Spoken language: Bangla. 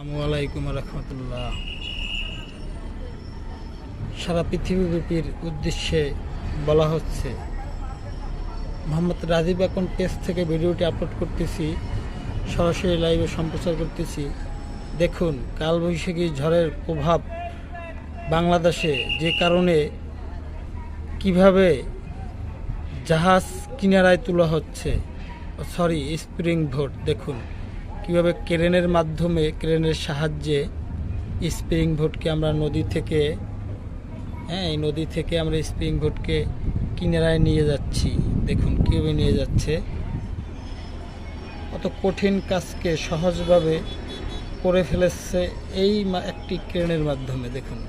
আসসালামু আলাইকুম রহমতুল্লাহ। সারা পৃথিবীব্যাপীর উদ্দেশ্যে বলা হচ্ছে, মোহাম্মদ রাজীব এখন পেজ থেকে ভিডিওটি আপলোড করতেছি, সরাসরি লাইভে সম্প্রচার করতেছি। দেখুন, কালবৈশাখী ঝড়ের প্রভাব বাংলাদেশে, যে কারণে কিভাবে জাহাজ কিনারায় তোলা হচ্ছে, স্প্রিং বোট। দেখুন কিভাবে ক্রেনের মাধ্যমে, ক্রেনের সাহায্যে স্প্রিং বোটকে আমরা নদী থেকে, এই নদী থেকে আমরা স্প্রিং বোটকে কিনারায় নিয়ে যাচ্ছি। দেখুন কীভাবে নিয়ে যাচ্ছে। অত কঠিন কাজকে সহজভাবে করে ফেলেছে এই একটি ক্রেনের মাধ্যমে। দেখুন।